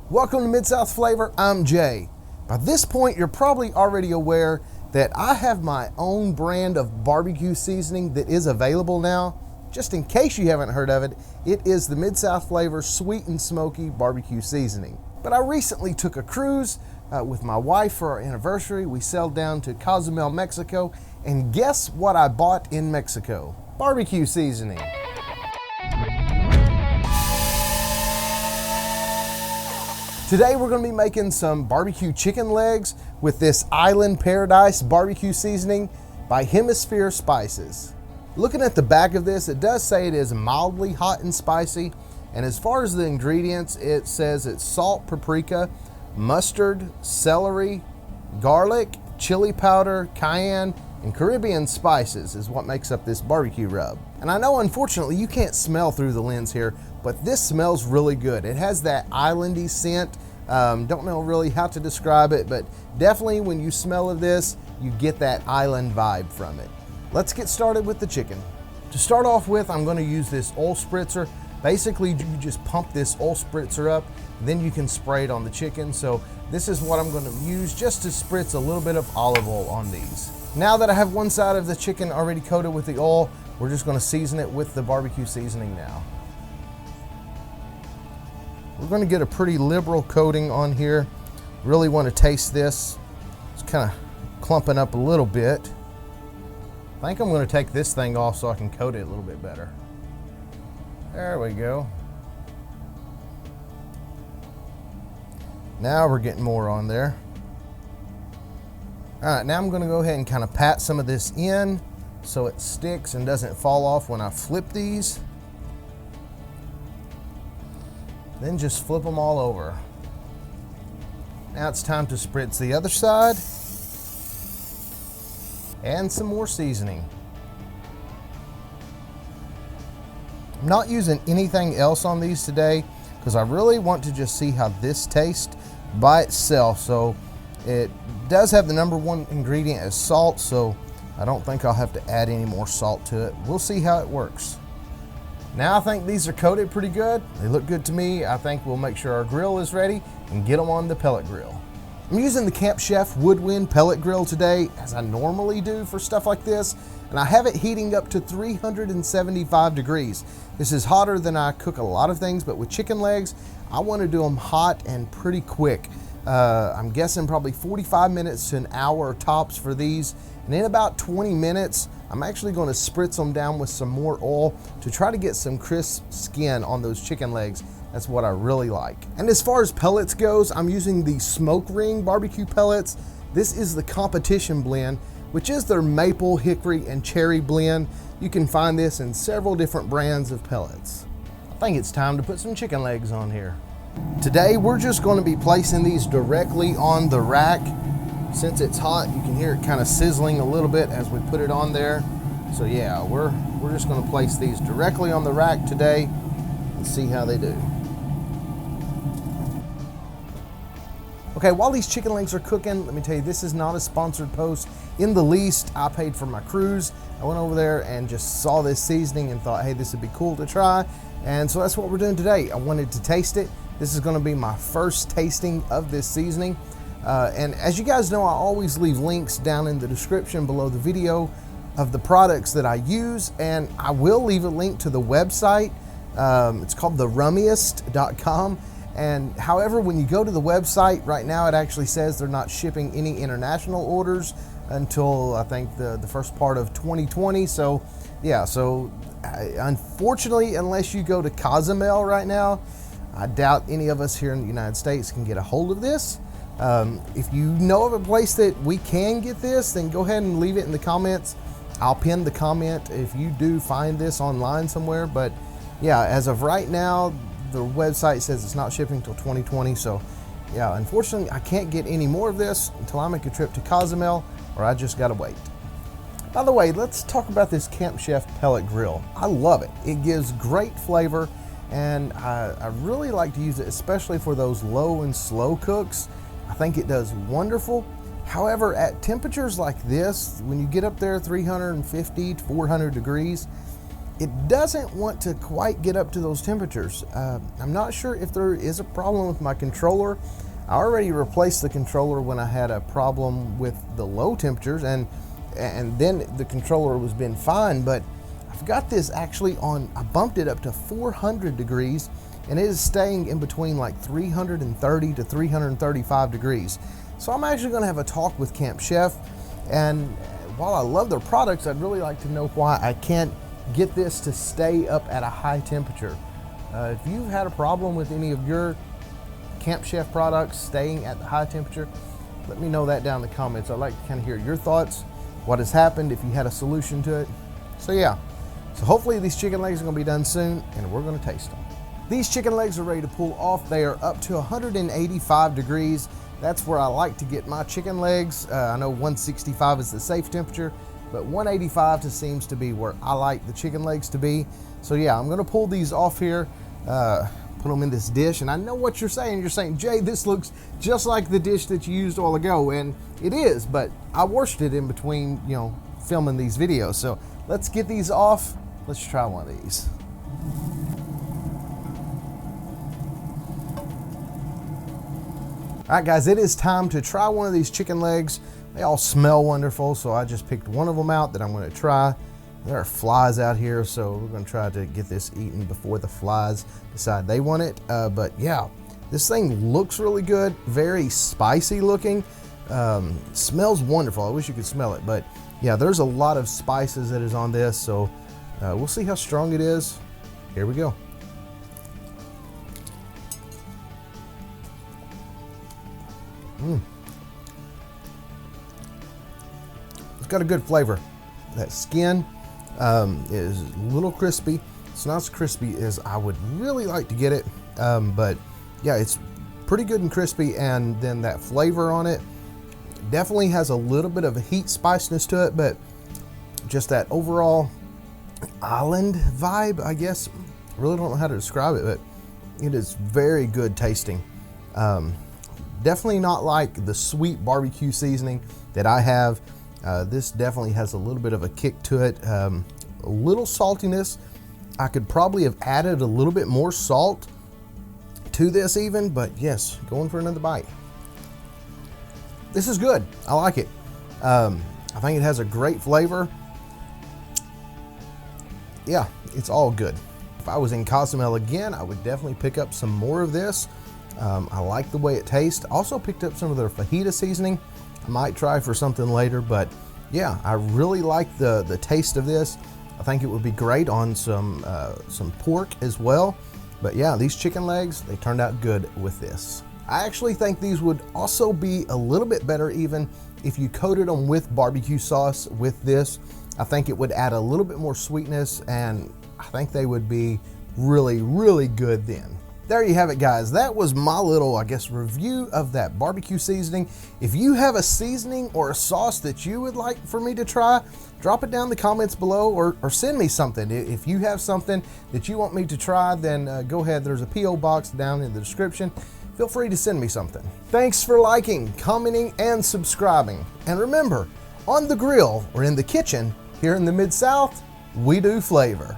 Welcome to Mid-South Flavor, I'm Jay. By this point, you're probably already aware that I have my own brand of barbecue seasoning that is available now. Just in case you haven't heard of it, it is the Mid-South Flavor Sweet and Smoky Barbecue Seasoning. But I recently took a cruise with my wife for our anniversary. We sailed down to Cozumel, Mexico, and guess what I bought in Mexico? Barbecue seasoning. Today we're going to be making some barbecue chicken legs with this Island Paradise barbecue seasoning by Hemisphere Spices. Looking at the back of this, it does say it is mildly hot and spicy, and as far as the ingredients, it says it's salt, paprika, mustard, celery, garlic, chili powder, cayenne, and Caribbean spices is what makes up this barbecue rub. And I know unfortunately you can't smell through the lens here, but this smells really good. It has that islandy scent. Don't know really how to describe it, but definitely when you smell of this, you get that island vibe from it. Let's get started with the chicken. To start off with, I'm going to use this oil spritzer. Basically, you just pump this oil spritzer up, then you can spray it on the chicken. So this is what I'm going to use just to spritz a little bit of olive oil on these. Now that I have one side of the chicken already coated with the oil, we're just going to season it with the barbecue seasoning now. We're going to get a pretty liberal coating on here. Really want to taste this. It's kind of clumping up a little bit. I think I'm going to take this thing off so I can coat it a little bit better. There we go. Now we're getting more on there. All right, now I'm going to go ahead and kind of pat some of this in so it sticks and doesn't fall off when I flip these. Then just flip them all over. Now it's time to spritz the other side. And some more seasoning. I'm not using anything else on these today because I really want to just see how this tastes by itself. So it does have the number one ingredient as salt, so I don't think I'll have to add any more salt to it. We'll see how it works. Now I think these are coated pretty good. They look good to me. I think we'll make sure our grill is ready and get them on the pellet grill. I'm using the Camp Chef Woodwind pellet grill today, as I normally do for stuff like this, and I have it heating up to 375 degrees. This is hotter than I cook a lot of things, but with chicken legs, I want to do them hot and pretty quick. I'm guessing probably 45 minutes to an hour tops for these, and in about 20 minutes, I'm actually going to spritz them down with some more oil to try to get some crisp skin on those chicken legs. That's what I really like. And as far as pellets goes, I'm using the Smoke Ring barbecue pellets. This is the competition blend, which is their maple, hickory, and cherry blend. You can find this in several different brands of pellets. I think it's time to put some chicken legs on here. Today, we're just going to be placing these directly on the rack. Since it's hot, you can hear it kind of sizzling a little bit as we put it on there. So yeah, we're just going to place these directly on the rack today and see how they do. Okay, while these chicken legs are cooking, let me tell you, this is not a sponsored post in the least. I paid for my cruise. I went over there and just saw this seasoning and thought, hey, this would be cool to try. And so that's what we're doing today. I wanted to taste it. This is going to be my first tasting of this seasoning. And as you guys know, I always leave links down in the description below the video of the products that I use. And I will leave a link to the website. It's called therummiest.com. And however, when you go to the website right now, it actually says they're not shipping any international orders until I think the first part of 2020. So yeah, so unfortunately, unless you go to Cozumel right now, I doubt any of us here in the United States can get a hold of this. If you know of a place that we can get this, then go ahead and leave it in the comments. I'll pin the comment if you do find this online somewhere. But yeah, as of right now, the website says it's not shipping until 2020. So yeah, unfortunately, I can't get any more of this until I make a trip to Cozumel, or I just gotta wait. By the way, let's talk about this Camp Chef pellet grill. I love it. It gives great flavor, and I really like to use it, especially for those low and slow cooks. I think it does wonderful. However, at temperatures like this, when you get up there 350 to 400 degrees, it doesn't want to quite get up to those temperatures. I'm not sure if there is a problem with my controller. I already replaced the controller when I had a problem with the low temperatures, and then the controller was been fine, but I've got this actually on, I bumped it up to 400 degrees, and it is staying in between like 330 to 335 degrees. So I'm actually gonna have a talk with Camp Chef, and while I love their products, I'd really like to know why I can't get this to stay up at a high temperature. If you've had a problem with any of your Camp Chef products staying at the high temperature, let me know that down in the comments. I'd like to kind of hear your thoughts, what has happened, if you had a solution to it. So yeah, so hopefully these chicken legs are gonna be done soon, and we're gonna taste them. These chicken legs are ready to pull off. They are up to 185 degrees. That's where I like to get my chicken legs. I know 165 is the safe temperature, but 185 just seems to be where I like the chicken legs to be. So yeah, I'm gonna pull these off here, put them in this dish, and I know what you're saying. You're saying, Jay, this looks just like the dish that you used a while ago, and it is, but I washed it in between, you know, filming these videos. So let's get these off. Let's try one of these. All right, guys, it is time to try one of these chicken legs. They all smell wonderful, so I just picked one of them out that I'm gonna try. There are flies out here, so we're gonna try to get this eaten before the flies decide they want it. But yeah, this thing looks really good, very spicy looking. Smells wonderful. I wish you could smell it, but yeah, there's a lot of spices that is on this, so we'll see how strong it is. Here we go. It's got a good flavor. That skin is a little crispy. It's not as crispy as I would really like to get it, but yeah, it's pretty good and crispy, and then that flavor on it definitely has a little bit of a heat spiciness to it, but just that overall island vibe, I guess. I really don't know how to describe it, but it is very good tasting. Definitely not like the sweet barbecue seasoning that I have. This definitely has a little bit of a kick to it, a little saltiness. I could probably have added a little bit more salt to this even, but yes, going for another bite. This is good. I like it. I think it has a great flavor. Yeah, it's all good. If I was in Cozumel again, I would definitely pick up some more of this. I like the way it tastes. Also picked up some of their fajita seasoning. I might try for something later, but yeah, I really like the taste of this. I think it would be great on some pork as well. But yeah, these chicken legs, they turned out good with this. I actually think these would also be a little bit better even if you coated them with barbecue sauce with this. I think it would add a little bit more sweetness, and I think they would be really, really good then. There you have it, guys. That was my little, I guess, review of that barbecue seasoning. If you have a seasoning or a sauce that you would like for me to try, drop it down in the comments below, or send me something. If you have something that you want me to try, then go ahead. There's a P.O. box down in the description. Feel free to send me something. Thanks for liking, commenting, and subscribing. And remember, on the grill or in the kitchen here in the Mid-South, we do flavor.